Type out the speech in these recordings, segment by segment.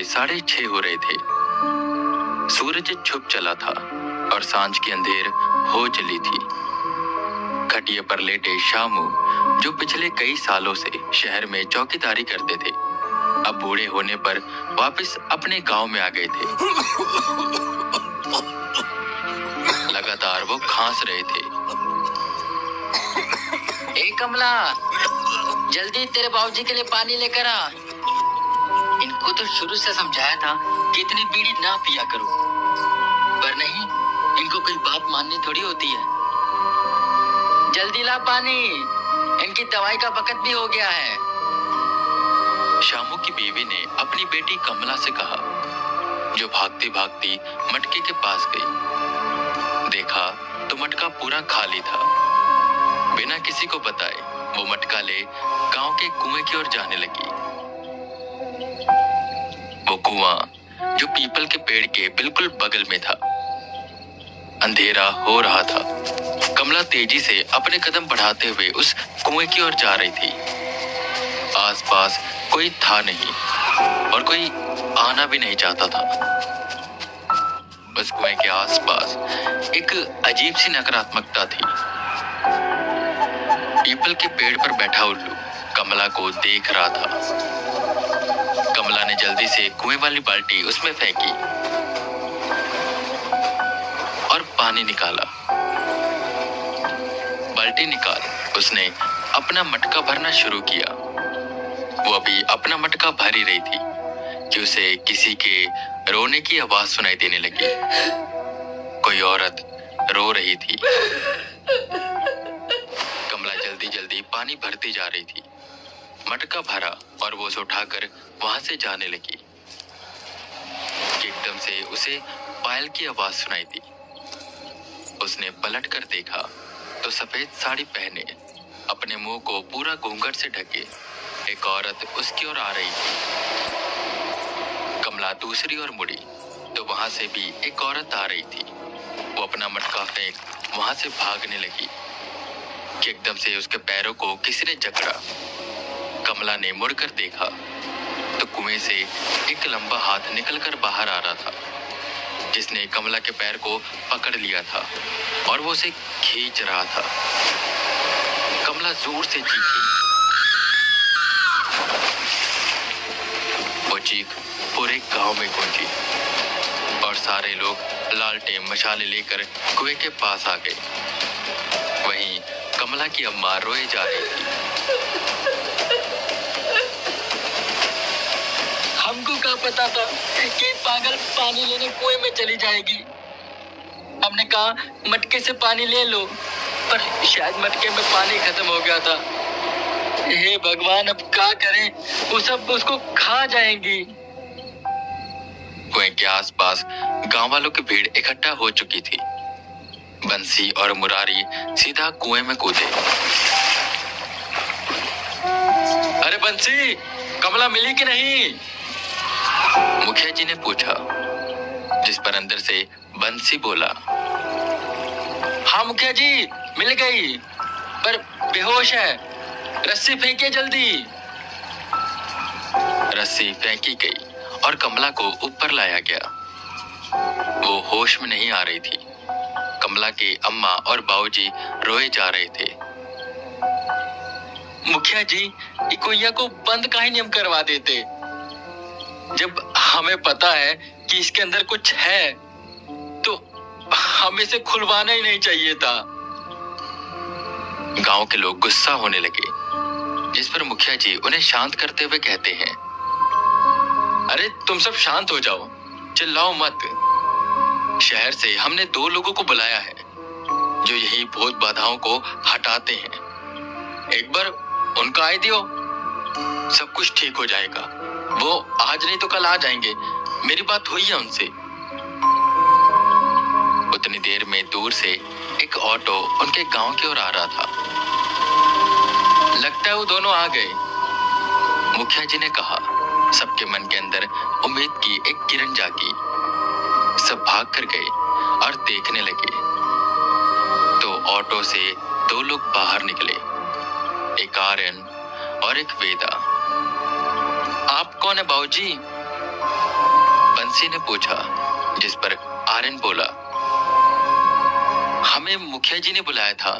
6:30 हो रहे थे। सूरज छुप चला था और सांझ की अंधेर हो चली थी। खटिया पर लेटे शामू, जो पिछले कई सालों से शहर में चौकीदारी करते थे, अब बूढ़े होने पर वापस अपने गांव में आ गए थे। लगातार वो खांस रहे थे। ए कमला, जल्दी तेरे बाबूजी के लिए पानी लेकर आ। इनको तो शुरू से समझाया था कि इतनी बीड़ी ना पिया करो, पर नहीं, इनको कोई बात माननी थोड़ी होती है। जल्दी ला पानी, इनकी दवाई का वक्त भी हो गया है। शामू की बीवी ने अपनी बेटी कमला से कहा, जो भागती भागती मटके के पास गई। देखा तो मटका पूरा खाली था। बिना किसी को बताए वो मटका ले गांव के कुएं की ओर जाने लगी। वो कुआं जो पीपल के पेड़ के बिल्कुल बगल में था। अंधेरा हो रहा था। कमला तेजी से अपने कदम बढ़ाते हुए उस कुएं की ओर जा रही थी। आसपास कोई था नहीं और कोई आना भी नहीं चाहता था। बस कुएं के आसपास एक अजीब सी नकारात्मकता थी। पीपल के पेड़ पर बैठा उल्लू कमला को देख रहा था। कमला ने जल्दी से कुएं वाली बाल्टी उसमें फेंकी और पानी निकाला। बाल्टी निकाल उसने अपना मटका भरना शुरू किया। वो अभी अपना मटका भर ही रही थी कि उसे किसी के रोने की आवाज सुनाई देने लगी। कोई औरत रो रही थी। कमला जल्दी जल्दी पानी भरती जा रही थी। मटका भरा और वो उसे उठाकर वहां से जाने लगी कि एकदम से उसे पायल की आवाज सुनाई दी। उसने पलट कर देखा तो सफेद साड़ी पहने, अपने मुंह को पूरा घूंघट से ढके एक औरत उसकी ओर आ रही थी। कमला दूसरी ओर मुड़ी तो वहां से भी एक औरत आ रही थी। वो अपना मटका फेंक वहां से भागने लगी कि एकदम से उसके पैरों को किसी ने जकड़ा। कमला ने मुड़कर देखा तो कुएं से एक लंबा हाथ निकलकर बाहर आ रहा था, जिसने कमला के पैर को पकड़ लिया था और वो उसे खींच रहा था। कमला जोर से चीखी। वो चीख पूरे गांव में गूंजी और सारे लोग लालटेन मशाले लेकर कुएं के पास आ गए। वहीं कमला की अम्मा रोए जा रही थी। हमको क्या पता था कि पागल पानी लेने कुएं में चली जाएगी। हमने कहा मटके से पानी ले लो, पर शायद मटके में पानी खत्म हो गया था। हे भगवान, अब क्या करें, वो सब उसको खा जाएंगी। कुएं के आसपास गांव वालों की भीड़ इकट्ठा हो चुकी थी। बंसी और मुरारी सीधा कुएं में कूदे। अरे बंसी, कमला मिली कि नहीं? मुखिया जी ने पूछा, जिस पर अंदर से बंसी बोला, हाँ मुखिया जी, मिल गई, पर बेहोश है। रस्सी फेंकिए जल्दी। रस्सी फेंकी गई और कमला को ऊपर लाया गया। वो होश में नहीं आ रही थी। कमला के अम्मा और बाबूजी रोए जा रहे थे। मुखिया जी, ये कुइया को बंद काहे नहीं हम करवा देते? जब हमें पता है कि इसके अंदर कुछ है तो हमें इसे खुलवाना ही नहीं चाहिए था। गांव के लोग गुस्सा होने लगे, जिस पर मुखिया जी उन्हें शांत करते हुए कहते हैं, अरे तुम सब शांत हो जाओ, चिल्लाओ मत। शहर से हमने 2 लोगों को बुलाया है जो यही भूत बाधाओं को हटाते हैं। एक बार उनका आए दियो, सब कुछ ठीक हो जाएगा। वो आज नहीं तो कल आ जाएंगे। मेरी बात हुई है उनसे। उतनी देर में दूर से एक ऑटो उनके गांव की ओर आ रहा था। लगता है वो दोनों आ गए, मुखिया जी ने कहा। सबके मन के अंदर उम्मीद की एक किरण जागी। सब भाग कर गए और देखने लगे तो ऑटो से 2 लोग बाहर निकले, एक आर्यन और एक वेदा। आप कौन है बाबूजी? बंसी ने पूछा, जिस पर आर्यन बोला, हमें मुखिया जी ने बुलाया था।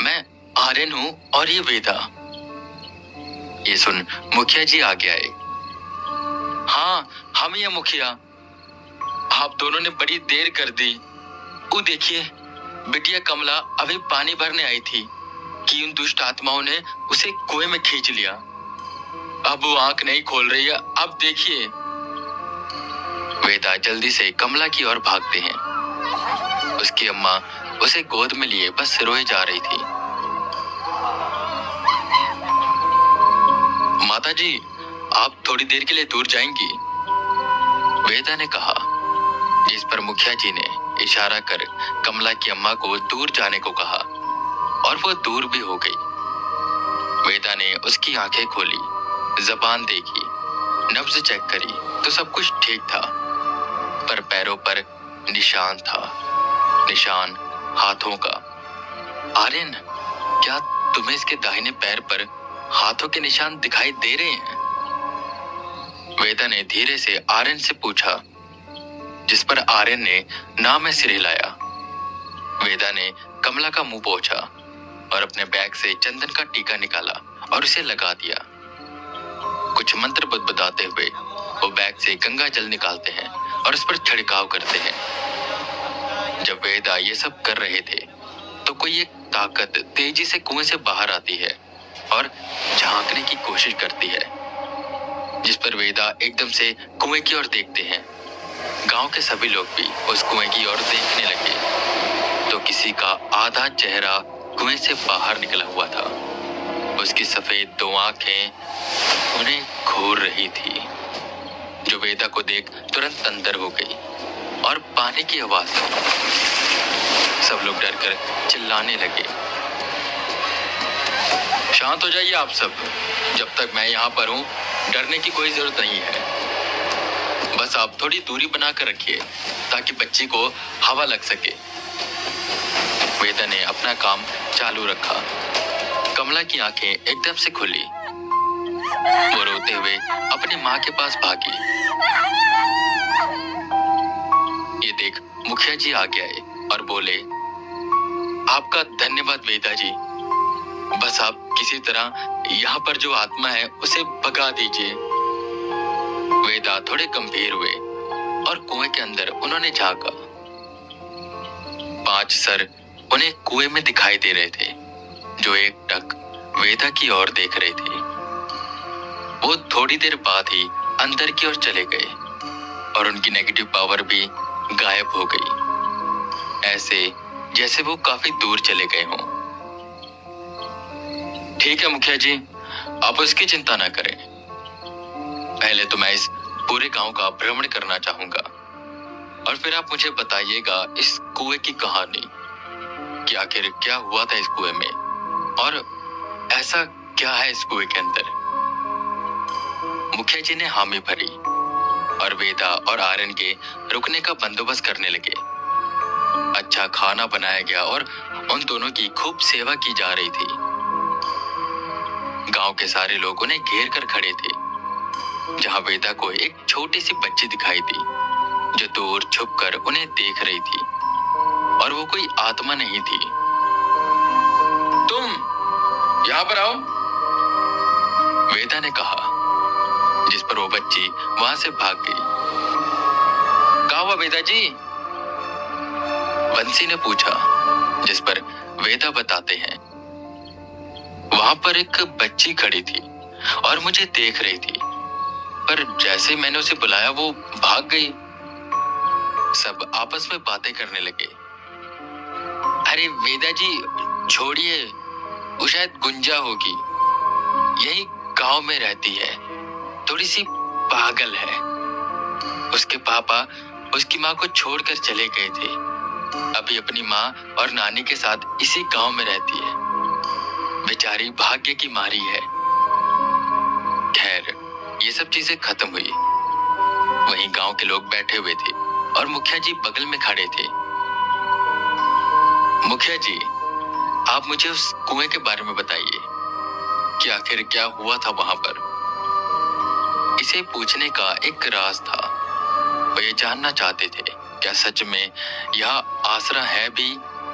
मैं आर्यन हूँ और ये वेदा। ये सुन मुखिया जी आगे आए। हाँ, हम ही हैं मुखिया। आप दोनों ने बड़ी देर कर दी। वो देखिए, बिटिया कमला अभी पानी भरने आई थी कि उन दुष्ट आत्माओं ने उसे कुएं में खींच लिया। अब वो आंख नहीं खोल रही है। अब देखिए। वेदा जल्दी से कमला की ओर भागते हैं। उसकी अम्मा उसे गोद में लिए बस रोए जा रही थी। माताजी, आप थोड़ी देर के लिए दूर जाएंगी? वेदा ने कहा, जिस पर मुखिया जी ने इशारा कर कमला की अम्मा को दूर जाने को कहा और वो दूर भी हो गई। वेदा ने उसकी आंखें खोली, जबान देखी, नब्ज चेक करी तो सब कुछ ठीक था, पर पैरों पर निशान था, निशान हाथों का। आर्यन, क्या तुम्हें इसके दाहिने पैर पर हाथों के निशान दिखाई दे रहे हैं? वेदा ने धीरे से आर्यन से पूछा, जिस पर आर्यन ने ना में सिर हिलाया। वेदा ने कमला का मुंह पोंछा और अपने बैग से चंदन का टीका निकाला और उसे लगा दिया। कुछ मंत्र बुदबुदाते हुए वो बैग से गंगा जल निकालते हैं और उस पर छिड़काव करते हैं। जब वेदा ये सब कर रहे थे तो कोई एक ताकत तेजी से कुएं से बाहर आती है और झांकने की कोशिश करती है, जिस पर वेदा एकदम से कुएं की ओर देखते हैं। गांव के सभी लोग भी उस कुएं की ओर देखने लगे तो किसी का आधा चेहरा कुएं से बाहर निकला हुआ था। उसकी सफेद दो आंखें उन्हें घूर रही थी, जो वेदा को देख तुरंत अंदर हो गई और पानी की आवाज सुनी। सब लोग डरकर चिल्लाने लगे। शांत हो जाइए आप सब। जब तक मैं यहाँ पर हूँ, डरने की कोई जरूरत नहीं है। बस आप थोड़ी दूरी बनाकर रखिए ताकि बच्ची को हवा लग सके। वेदा ने अपना काम चालू रखा। कमला की आंखें एकदम से खुली। वो रोते हुए अपनी माँ के पास भागी। ये देख मुखिया जी आगे आए और बोले, आपका धन्यवाद वेदा जी। बस आप किसी तरह यहाँ पर जो आत्मा है उसे भगा दीजिए। वेदा थोड़े गंभीर हुए और कुएं के अंदर उन्होंने झांका। 5 सर उन्हें कुएं में दिखाई दे रहे थे, जो एक टक वेदा की ओर देख रहे थे। वो थोड़ी देर बाद ही अंदर की ओर चले गए और उनकी नेगेटिव पावर भी गायब हो गई, ऐसे जैसे वो काफी दूर चले गए हों। ठीक है मुखिया जी, आप उसकी चिंता ना करें। पहले तो मैं इस पूरे गांव का भ्रमण करना चाहूंगा और फिर आप मुझे बताइएगा इस कुएं की कहानी कि आखिर क्या हुआ था इस कुएं में और ऐसा क्या है इस कुएं के अंदर। मुखिया जी ने हामी भरी और वेदा और आर्यन के रुकने का बंदोबस्त करने लगे। अच्छा खाना बनाया गया और उन दोनों की खूब सेवा की जा रही थी। गांव के सारे लोग उन्हें घेर कर खड़े थे, जहां वेदा को एक छोटी सी बच्ची दिखाई दी जो दूर छुपकर उन्हें देख रही थी, और वो कोई आत्मा नहीं थी। तुम यहाँ पर आओ, वेदा ने कहा, जिस पर वो बच्ची वहां से भाग गई। कहाँ हुआ वेदा जी? बंसी ने पूछा, जिस पर वेदा बताते हैं, वहां पर एक बच्ची खड़ी थी और मुझे देख रही थी, पर जैसे ही मैंने उसे बुलाया वो भाग गई। सब आपस में बातें करने लगे। अरे वेदा जी छोड़िए, वो शायद गुंजा होगी, यही गांव में रहती है, थोड़ी सी पागल है। उसके पापा उसकी माँ को छोड़कर चले गए थे, अभी अपनी माँ और नानी के साथ इसी गांव में रहती है। बेचारी भाग्य की मारी है। खैर ये सब चीजें खत्म हुई। वहीं गांव के लोग बैठे हुए थे और मुखिया जी बगल में खड़े थे। मुखिया जी, आप मुझे उस कुएं के बारे में बताइए कि आखिर क्या हुआ था वहां पर। इसे पूछने का एक राज था। वो ये जानना चाहते थे क्या सच में यह आसरा है भी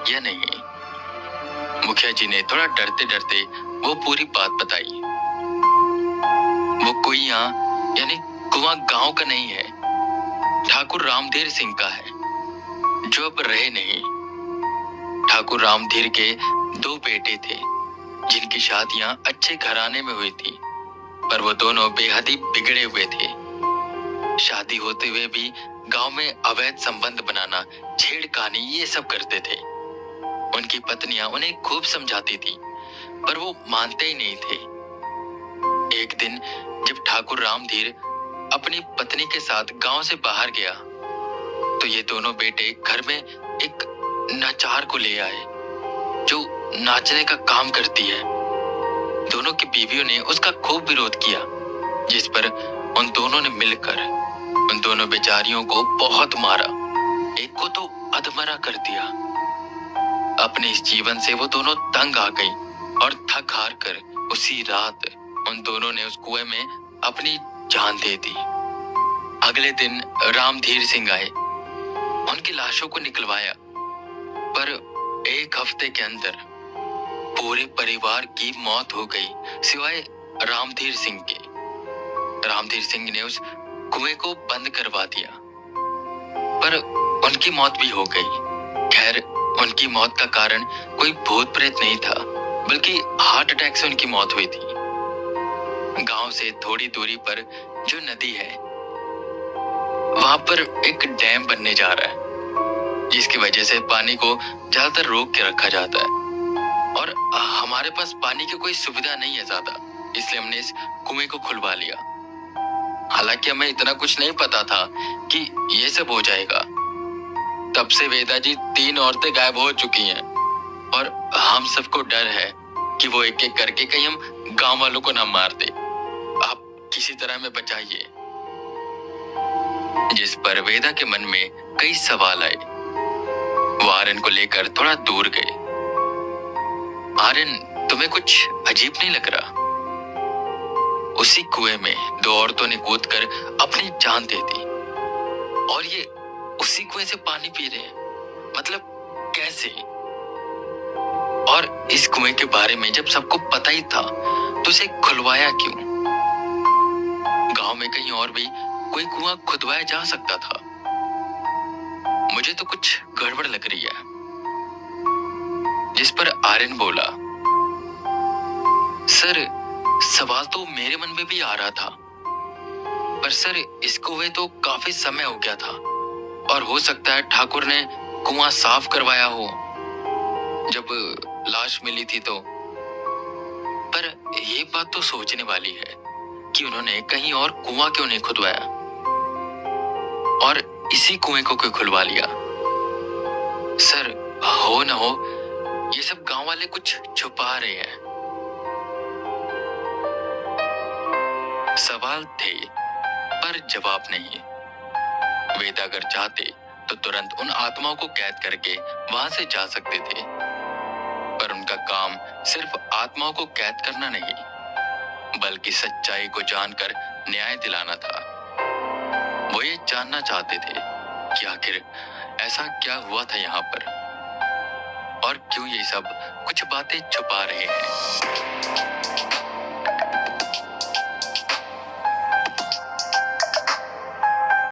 या नहीं। मुखिया जी ने थोड़ा डरते डरते वो पूरी बात बताई। वो कुइया यानी कुआं गांव का नहीं है, ठाकुर रामधीर सिंह का है, जो अब रहे नहीं। ठाकुर रामधीर के 2 बेटे थे जिनकी शादियां अच्छे घराने में हुई थी, पर वो दोनों बेहद ही बिगड़े हुए थे। शादी होते हुए भी गांव में अवैध संबंध बनाना, छेड़खानी ये सब करते थे। उनकी पत्नियां उन्हें खूब समझाती थी, पर वो मानते ही नहीं थे। एक दिन जब ठाकुर रामधीर अपनी पत्नी के साथ गांव से बाहर गया, तो ये दोनों बेटे घर में एक नाचार को ले आए जो नाचने का काम करती है। दोनों की बीवियों ने उसका खूब विरोध किया, जिस पर उन दोनों ने मिलकर उन दोनों बेचारियों को बहुत मारा, एक को तो अधमरा कर दिया। अपने इस जीवन से वो दोनों तंग आ गई और थक हार कर उसी रात उन दोनों ने उस कुएं में अपनी जान दे दी। अगले दिन रामधीर सिंह आए, उनकी लाशों को निकलवाया, पर 1 हफ्ते के अंदर पूरे परिवार की मौत हो गई सिवाय रामधीर सिंह के। रामधीर सिंह ने उस कुएं को बंद करवा दिया, पर उनकी मौत भी हो गई। खैर, उनकी मौत का कारण कोई भूत प्रेत नहीं था, बल्कि हार्ट अटैक से उनकी मौत हुई थी। गांव से थोड़ी दूरी पर जो नदी है, वहां पर एक डैम बनने जा रहा है, जिसकी वजह से पानी को ज्यादातर रोक के रखा जाता है। और हमारे पास पानी की कोई सुविधा नहीं है ज्यादा, इसलिए हमने इस कुएं को खुलवा लिया। हालांकि हमें इतना कुछ नहीं पता था कि ये सब हो जाएगा। तब से वेदा जी 3 औरतें गायब हो चुकी हैं और हम सबको डर है कि वो एक एक करके कहीं हम गांव वालों को ना मार दे। आप किसी तरह में बचाइए। जिस पर वेदा के मन में कई सवाल आए। वो आर्यन को लेकर थोड़ा दूर गए। आर्यन, तुम्हें कुछ अजीब नहीं लग रहा? उसी कुएं में 2 औरतों ने कूदकर अपनी जान दे दी और ये उसी कुएं से पानी पी रहे हैं। मतलब कैसे? और इस कुएं के बारे में जब सबको पता ही था तो उसे खुलवाया क्यों? गांव में कहीं और भी कोई कुआं खुदवाया जा सकता था। मुझे तो कुछ गड़बड़ लग रही है। जिस पर आर्यन बोला, सर, सवाल तो मेरे मन में भी आ रहा था, पर सर इस कुएं तो काफी समय हो गया था और हो सकता है ठाकुर ने कुआं साफ करवाया हो जब लाश मिली थी तो। पर ये बात तो सोचने वाली है कि उन्होंने कहीं और कुआं क्यों नहीं खुदवाया और इसी कुएं को क्यों खुलवा लिया। सर, हो ना हो ये सब गांव वाले कुछ छुपा रहे हैं। सवाल थे पर जवाब नहीं। वेदा अगर चाहते तो तुरंत उन आत्माओं को कैद करके वहां से जा सकते थे, पर उनका काम सिर्फ आत्माओं को कैद करना नहीं, बल्कि सच्चाई को जानकर न्याय दिलाना था। वो ये जानना चाहते थे कि आखिर ऐसा क्या हुआ था यहाँ पर और क्यों ये सब कुछ बातें छुपा रहे हैं।